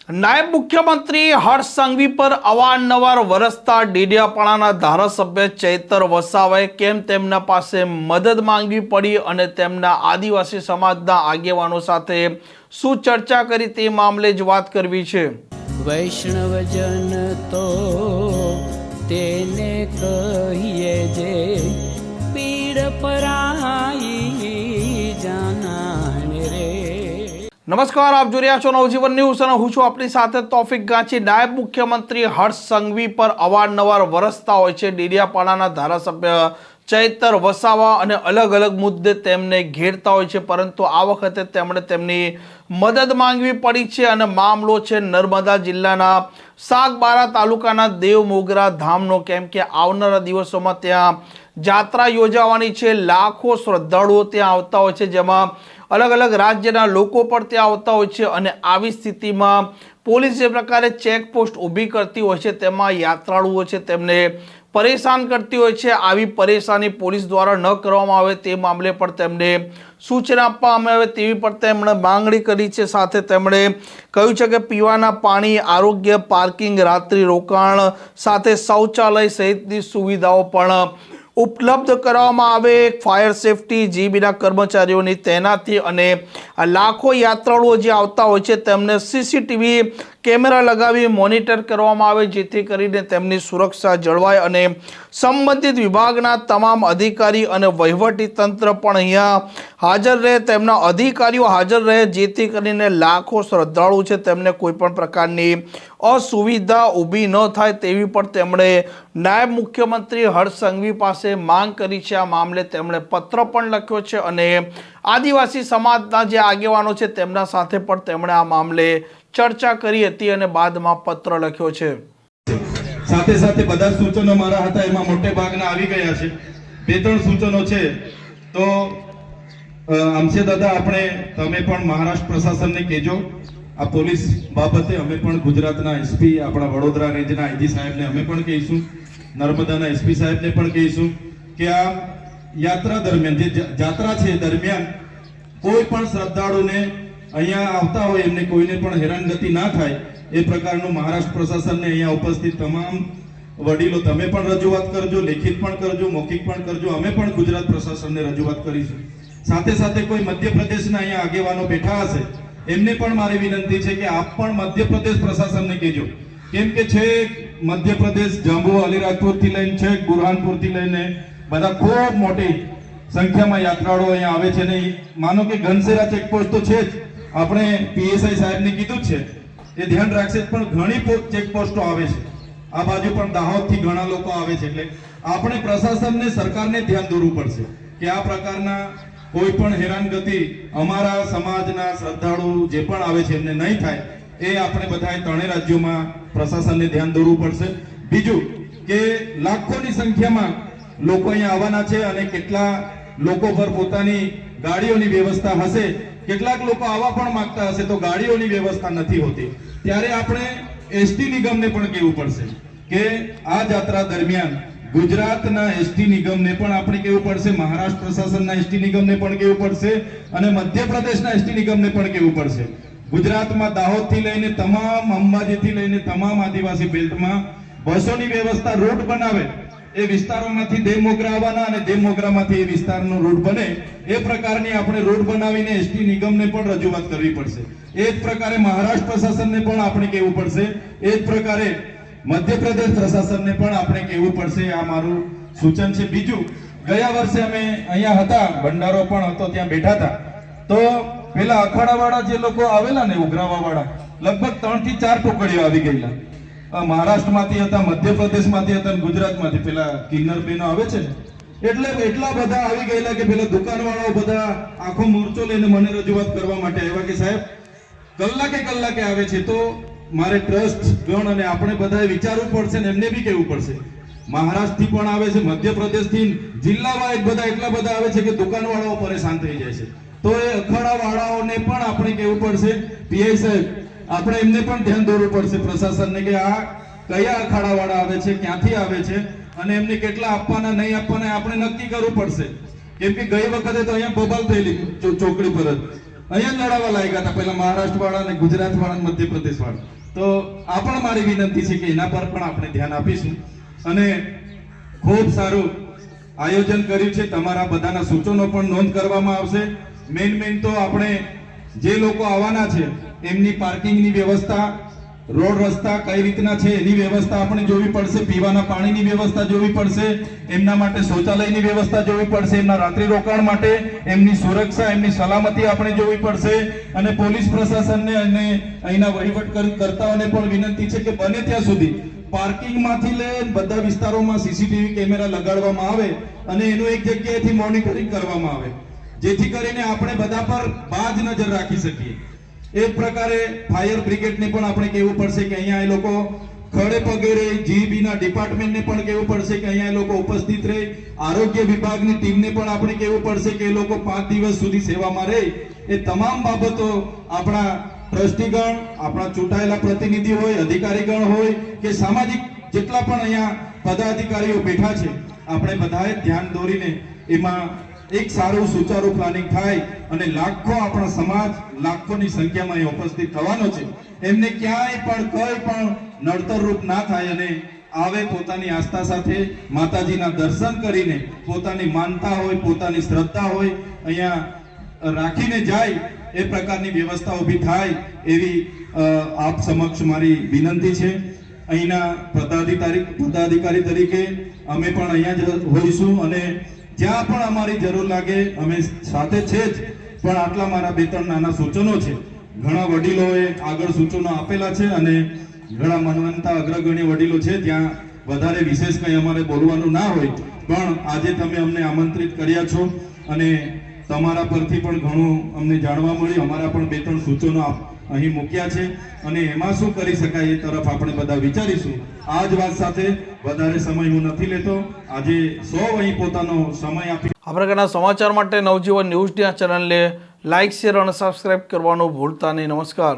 નાયબ મુખ્યમંત્રી હર્ષ સંઘવી પર અવારનવાર વરસતા ડેડિયાપાડાના ધારાસભ્ય ચૈતર વસાવાએ કેમ તેમના પાસે મદદ માંગવી પડી અને તેમના આદિવાસી સમાજના આગેવાનો સાથે શું ચર્ચા કરી તે મામલે જ વાત કરવી છે। વૈષ્ણવજન તો તેને કહીએ જે પીડ પરાઈ જાનાને રે। નમસ્કાર, આપ જોઈ રહ્યા છો નવજીવન ન્યૂઝ અને હું છું આપની સાથે તોફિક ગાંચી। નાયબ મુખ્યમંત્રી હર્ષ સંઘવી પર અવારનવાર વરસતા હોય છે ડેડિયાપાડાના ધારાસભ્ય ચૈતર વસાવા અને અલગ અલગ મુદ્દે તેમને ઘેરતા હોય છે, પરંતુ આ વખતે તેમણે તેમની મદદ માંગવી પડી છે અને મામલો છે નર્મદા જિલ્લાના સાગબારા તાલુકાના દેવમોગરા ધામનો। કેમ કે આવનારા દિવસોમાં ત્યાં જાત્રા યોજાવાની છે, લાખો શ્રદ્ધાળુઓ ત્યાં આવતા હોય છે, જેમાં અલગ અલગ રાજ્યના લોકો પણ ત્યાં આવતા હોય છે અને આવી સ્થિતિમાં પોલીસ જે પ્રકારે ચેકપોસ્ટ ઊભી કરતી હોય છે તેમાં યાત્રાળુઓ છે તેમને પરેશાન કરતી હોય છે। આવી પરેશાની પોલીસ દ્વારા ન કરવામાં આવે તે મામલે પણ તેમને સૂચના આપવામાં આવે તેવી પણ તેમણે માંગણી કરી છે। સાથે તેમણે કહ્યું છે કે પીવાના પાણી, આરોગ્ય, પાર્કિંગ, રાત્રિ રોકાણ સાથે શૌચાલય સહિતની સુવિધાઓ પણ ઉપલબ્ધ કરવામાં આવે। ફાયર સેફટી, જીબીના કર્મચારીઓની તૈનાતી અને લાખો યાત્રાળુઓ જે આવતા હોય છે તેમને સીસીટીવી કેમેરા લગાવી મોનિટર કરવામાં આવે, જેથી કરીને તેમની સુરક્ષા જળવાય અને સંબંધિત વિભાગના તમામ અધિકારી અને વહીવટી તંત્ર પણ અહીંયા હાજર રહે, તેમના અધિકારીઓ હાજર રહે, જેથી કરીને લાખો શ્રદ્ધાળુ છે તેમને કોઈ પણ પ્રકારની અસુવિધા ઊભી ન થાય તેવી પણ તેમણે નાયબ મુખ્યમંત્રી હર્ષ સંઘવી પાસે માંગ કરી છે। આ મામલે તેમણે પત્ર પણ લખ્યો છે અને આદિવાસી સમાજના જે આગેવાનો છે તેમના સાથે પણ તેમણે આ મામલે ચર્ચા કરી હતી અને બાદમાં પત્ર લખ્યો છે। સાથે સાથે બધા સૂચનો મારા હતા એમાં મોટે ભાગના આવી ગયા છે। બે ત્રણ સૂચનો છે તો આમસે દાદા આપણે તમે પણ મહારાષ્ટ્ર પ્રશાસનને કહેજો આ પોલીસ બાબતે। અમે પણ ગુજરાતના એસપી આપણા વડોદરા રેન્જના આઈજી સાહેબને અમે પણ કહીશું, નર્મદાના એસપી સાહેબને પણ કહીશું કે આ યાત્રા દરમિયાન જે જાત્રા છે દરમિયાન કોઈ પણ શ્રદ્ધાળુને અહીંયા આવતા હોય એમને કોઈને પણ હેરાનગતિ ના થાય એ પ્રકારનું મહારાષ્ટ્ર પ્રશાસનને અહીંયા ઉપસ્થિત તમામ વડીલો તમે પણ રજૂઆત કરજો, લેખિત પણ કરજો, મૌખિક પણ કરજો। અમે પણ ગુજરાત પ્રશાસનને રજૂઆત કરીશું। સાથે સાથે કોઈ મધ્યપ્રદેશના અહીંયા આગેવાનો બેઠા હશે એમને પણ મારી વિનંતી છે કે આપ પણ મધ્યપ્રદેશ પ્રશાસનને કહેજો, કેમ કે છે મધ્યપ્રદેશ જાંબુ અલીરાજપુરથી લઈને છે બુરહાનપુરથી લઈને બધા ખૂબ મોટી સંખ્યામાં યાત્રાળુઓ અહીંયા આવે છે ને માનો કે ઘનસેરા ચેકપોસ્ટ તો છે જ, આપણે પીએસઆઈ સાહેબને કીધું જ છે એ ધ્યાન રાખશે, પણ ઘણી ચેકપોસ્ટો આવે છે। આ બાજુ પણ દાહોદથી ઘણા લોકો આવે છે, એટલે આપણે પ્રશાસનને સરકારને ધ્યાન દોરવું પડશે કે આ પ્રકારના કોઈ પણ હેરાનગતિ અમારા સમાજના શ્રદ્ધાળુ જે પણ આવે છે એમને નહીં થાય એ આપણે બધાએ ત્રણેય રાજ્યોમાં પ્રશાસનને ધ્યાન દોરવું પડશે। બીજું કે લાખોની સંખ્યામાં લોકો અહીંયા આવવાના છે અને કેટલા લોકો પર પોતાની ગાડીઓની વ્યવસ્થા હશે, કેટલાક લોકો આવવા પણ માંગતા હશે તો ગાડીઓની વ્યવસ્થા નથી હોતી, ત્યારે આપણે એસટી નિગમને પણ કહેવું પડશે કે આ જાત્રા દરમિયાન ગુજરાતના એસટી નિગમને પણ આપણે કહેવું પડશે, મહારાષ્ટ્ર પ્રશાસનના એસટી નિગમને પણ કહેવું પડશે અને મધ્યપ્રદેશના એસટી નિગમને પણ કહેવું પડશે। ગુજરાતમાં દાહોદથી લઈને તમામ અંબાજીથી લઈને તમામ આદિવાસી બેલ્ટમાં બસોની વ્યવસ્થા, રૂટ બનાવે, એ વિસ્તારોમાંથી દેવમોગરા આવવાના અને દેવમોગરામાંથી એ વિસ્તારનો રૂટ બને એ પ્રકારની આપણે રૂટ બનાવીને એસટી નિગમને પણ રજૂઆત કરવી પડશે। એ જ પ્રકારે મહારાષ્ટ્ર પ્રશાસનને પણ આપણે કહેવું પડશે, એ જ પ્રકારે મધ્યપ્રદેશ પ્રશાસનને પણ આપણે કહેવું પડશે। આ મારું સૂચન છે। બીજું, ગયા વર્ષે અમે અહીંયા હતા, ભંડારો પણ હતો, ત્યાં બેઠા હતા તો પેલા અખાડાવાળા જે લોકો આવેલા ને ઉઘરાવાવાળા લગભગ 3 થી 4 ટુકડીઓ આવી ગયેલા, મહારાષ્ટ્રમાંથી હતા, મધ્યપ્રદેશમાંથી હતા, ગુજરાતમાંથી પેલા કિન્નર બેનો આવે છે ને, એટલે એટલા બધા આવી ગયેલા કે પેલા દુકાનવાળાઓ બધા આખો મોરચો લઈને મને રજૂઆત કરવા માટે આવ્યા કે સાહેબ કલાકે આવે છે તો મારે ટ્રસ્ટ ગણ અને આપણે બધાએ વિચારવું પડશે ને એમને બી કહેવું પડશે। મહારાષ્ટ્રથી પણ આવે છે, મધ્યપ્રદેશથી, જિલ્લા વાઇઝ બધા એટલા બધા આવે છે કે દુકાનવાળાઓ પરેશાન થઈ જાય છે, તો એ અખાડાવાળાઓને પણ આપણે કહેવું પડશે, પીઆઈ સાહેબ આપણે એમને પણ ધ્યાન દોરવું પડશે પ્રશાસનને કે આ કયા અખાડાવાળા આવે છે, ક્યાંથી આવે છે અને એમને કેટલા આપવાના નહીં આપવાના આપણે નક્કી કરવું પડશે। કેમ કે ગઈ વખતે તો અહીંયા બબાલ થયેલી ચોકડી પર જ અહીંયા લડાવા લાગ્યા હતા, પહેલા મહારાષ્ટ્ર વાળા અને ગુજરાત વાળા અને મધ્યપ્રદેશ વાળા. તો આ પણ મારી વિનંતી છે કે એના પર પણ આપણે ધ્યાન આપીશું. અને ખૂબ સારું આયોજન કર્યું છે. તમારા બધાના સૂચનો પણ નોંધ કરવામાં આવશે. મેન તો આપણે જે લોકો આવવાના છે એમની પાર્કિંગની વ્યવસ્થા, રોડ રસ્તા કઈ રીતના છે એની વ્યવસ્થા આપણે જોવી પડશે, પીવાના પાણીની વ્યવસ્થા જોવી પડશે, એમના માટે શૌચાલયની વ્યવસ્થા જોવી પડશે, એમના રાત્રિ રોકાણ માટે એમની સુરક્ષા, એમની સલામતી આપણે જોવી પડશે. અને પોલીસ પ્રશાસનને અને અહીંના વહીવટકર્તાઓને પણ વિનંતી છે કે બને ત્યાં સુધી પાર્કિંગમાંથી લઈને બધા વિસ્તારોમાં સીસીટીવી કેમેરા લગાડવામાં આવે અને એનું એક જગ્યાએથી મોનિટરિંગ કરવામાં આવે, જેથી કરીને આપણે બધા પર બાજ નજર રાખી શકીએ. એ જ પ્રકારે ફાયર બ્રિગેડને પણ આપણે કહેવું પડશે કે અહીંયા એ લોકો ખડે પગે રહે, જીબીના ડિપાર્ટમેન્ટને પણ કહેવું પડશે કે અહીંયા એ લોકો ઉપસ્થિત રહે, આરોગ્ય વિભાગની ટીમને પણ આપણે કહેવું પડશે કે એ લોકો 5 દિવસ સુધી સેવામાં રહે. એ તમામ બાબતો આપણા ટ્રસ્ટીગણ, આપણા ચૂંટાયેલા પ્રતિનિધિ હોય, અધિકારીગણ હોય કે સામાજિક જેટલા પણ અહીંયા પદાધિકારીઓ બેઠા છે, આપણે બધાએ ધ્યાન દોરીને એમાં એક સારું સુચારું પ્લાનિંગ થાય અને લાખો આપણા સમાજ લાખોની સંખ્યામાં અહીં ઉપસ્થિત થવાનો છે. એમને ક્યાંય પણ કઈ પણ નડતરરૂપ ના થાય અને આવે પોતાની આસ્થા સાથે માતાજીના દર્શન કરીને પોતાની માનતા હોય, પોતાની શ્રદ્ધા હોય અહીંયા રાખીને જાય, એ પ્રકારની વ્યવસ્થા ઊભી થાય એવી આપ સમક્ષ મારી વિનંતી છે. અહીંના પદાધિકારી તરીકે અમે પણ અહીંયા જ હોઈશું અને જ્યાં પણ અમારી જરૂર લાગે અમે સાથે છે જ. પણ આટલા મારા 2-3 નાના સૂચનો છે. ઘણા વડીલોએ આગળ સૂચનો આપેલા છે અને ઘણા મનવંતા અગ્રગણ્ય વડીલો છે, ત્યાં વધારે વિશેષ કંઈ અમારે બોલવાનું ના હોય. પણ આજે તમે અમને આમંત્રિત કર્યા છો અને તમારા પરથી પણ ઘણું અમને જાણવા મળ્યું. અમારા પણ 2-3 સૂચનો અહીં મૂક્યા છે અને એમાં શું કરી શકાય એ તરફ આપણે બધા વિચારીશું. આ જ વાત સાથે વધારે સમય હું નથી લેતો. આજે સૌ અહીં પોતાનો સમય આપી આ પ્રકારના સમાચાર માટે નવજીવન ન્યૂઝની આ ચેનલને લાઇક, શેર અને સબસ્ક્રાઇબ કરવાનું ભૂલતા નહીં. નમસ્કાર.